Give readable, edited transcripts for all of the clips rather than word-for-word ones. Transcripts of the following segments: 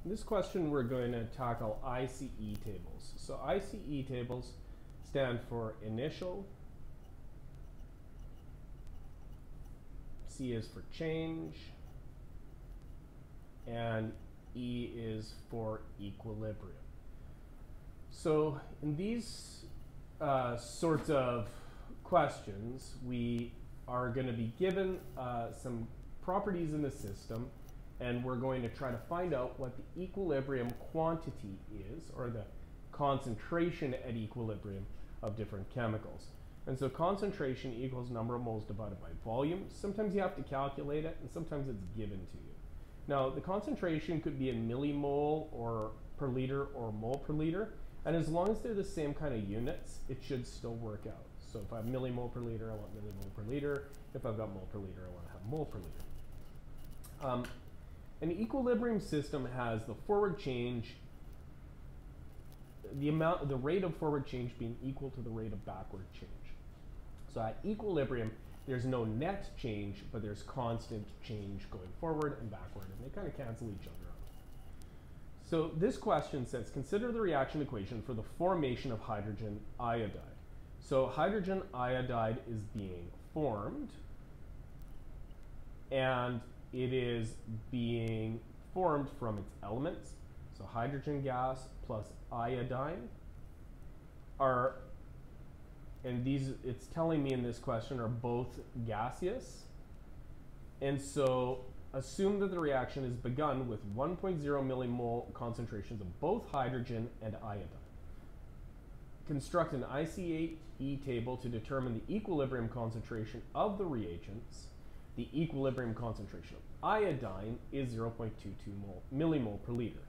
In this question, we're going to tackle ICE tables. So ICE tables stand for initial, C is for change, and E is for equilibrium. So in these sorts of questions, we are going to be given some properties in the system, and we're going to try to find out what the equilibrium quantity is, or the concentration at equilibrium of different chemicals. And so concentration equals number of moles divided by volume. Sometimes you have to calculate it, and sometimes it's given to you. Now, the concentration could be in millimole or per liter or mole per liter, and as long as they're the same kind of units, it should still work out. So if I have millimole per liter, I want millimole per liter. If I've got mole per liter, I want to have mole per liter. An equilibrium system has the forward change, the rate of forward change being equal to the rate of backward change. So at equilibrium, there's no net change, but there's constant change going forward and backward, and they kind of cancel each other out. So this question says, consider the reaction equation for the formation of hydrogen iodide. So hydrogen iodide is being formed, and it is being formed from its elements. So hydrogen gas plus iodine are, and these, it's telling me in this question, are both gaseous. And so assume that the reaction is begun with 1.0 millimole concentrations of both hydrogen and iodine. Construct an ICE table to determine the equilibrium concentration of the reagents. The equilibrium concentration of iodine is 0.22 millimole per liter.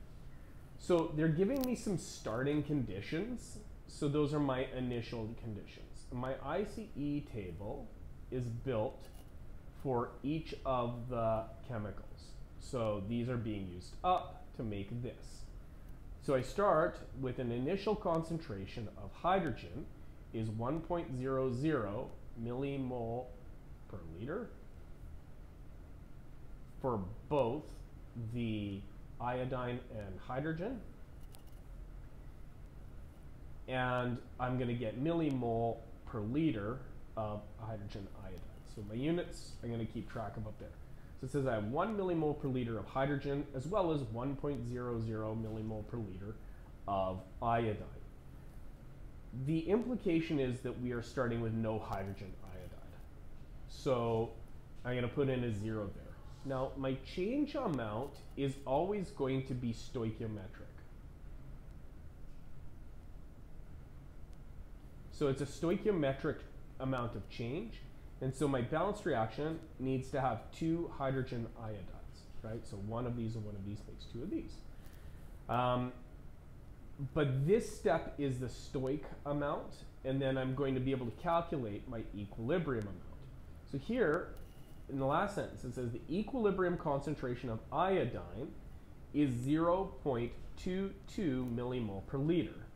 So they're giving me some starting conditions. So those are my initial conditions. My ICE table is built for each of the chemicals. So these are being used up to make this. So I start with an initial concentration of hydrogen is 1.00 millimole per liter for both the iodine and hydrogen. And I'm going to get millimole per liter of hydrogen iodide. So my units, I'm going to keep track of up there. So it says I have 1 millimole per liter of hydrogen as well as 1.00 millimole per liter of iodine. The implication is that we are starting with no hydrogen iodide. So I'm going to put in a 0 there. Now, my change amount is always going to be stoichiometric. So it's a stoichiometric amount of change. And so my balanced reaction needs to have 2 hydrogen iodides, right? So one of these and one of these makes 2 of these. But this step is the stoic amount, and then I'm going to be able to calculate my equilibrium amount. So here, in the last sentence, it says the equilibrium concentration of iodine is 0.22 millimole per liter.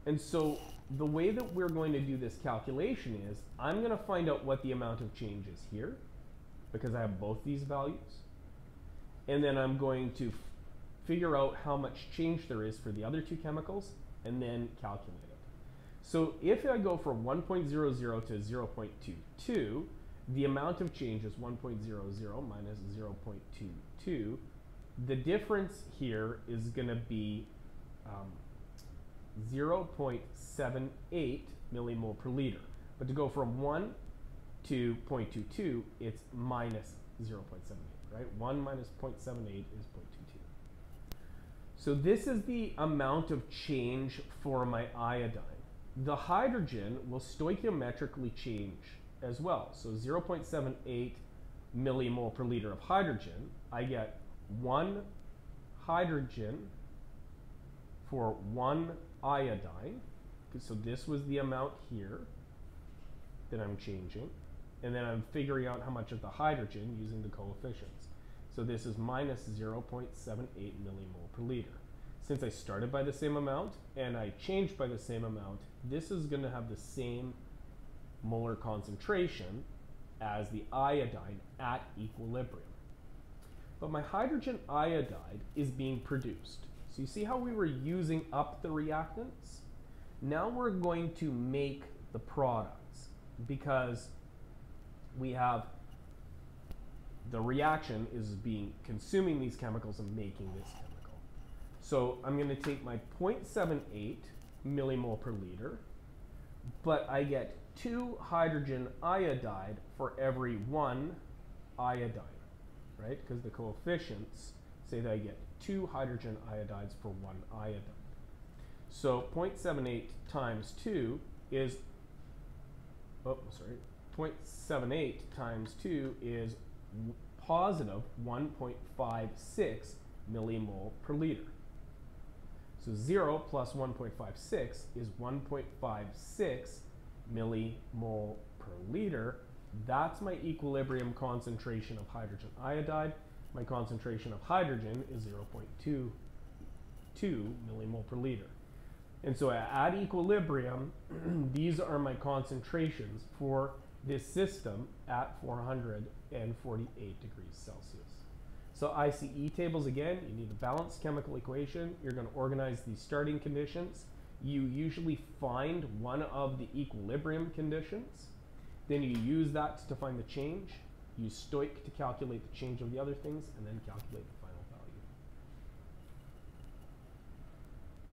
And so the way that we're going to do this calculation is I'm going to find out what the amount of change is here, because I have both these values. And then I'm going to figure out how much change there is for the other 2 chemicals, and then calculate it. So if I go from 1.00 to 0.22, the amount of change is 1.00 minus 0.22. The difference here is going to be 0.78 millimole per liter. But to go from 1 to 0.22, it's minus 0.78, right? 1 minus 0.78 is 0.22. So this is the amount of change for my iodine. The hydrogen will stoichiometrically change as well. So 0.78 millimole per liter of hydrogen, I get 1 hydrogen for 1 iodine. So this was the amount here that I'm changing. And then I'm figuring out how much of the hydrogen using the coefficients. So this is minus 0.78 millimole per liter. Since I started by the same amount and I changed by the same amount, this is going to have the same molar concentration as the iodine at equilibrium. but my hydrogen iodide is being produced. So you see how we were using up the reactants? Now we're going to make the products because we have the reaction is consuming these chemicals and making this chemical. So I'm going to take my 0.78 millimole per liter, but I get 2 hydrogen iodide for every 1 iodine, right? Because the coefficients say that I get 2 hydrogen iodides for 1 iodine. So 0.78 times 2 is, 0.78 times 2 is positive 1.56 millimole per liter. So 0 plus 1.56 is 1.56 millimole per liter. That's my equilibrium concentration of hydrogen iodide. My concentration of hydrogen is 0.22 millimole per liter. And so at equilibrium, these are my concentrations for this system at 448 degrees Celsius. So ICE tables again, you need a balanced chemical equation. You're going to organize these starting conditions. You usually find one of the equilibrium conditions. Then you use that to find the change. Use stoich to calculate the change of the other things, and then calculate the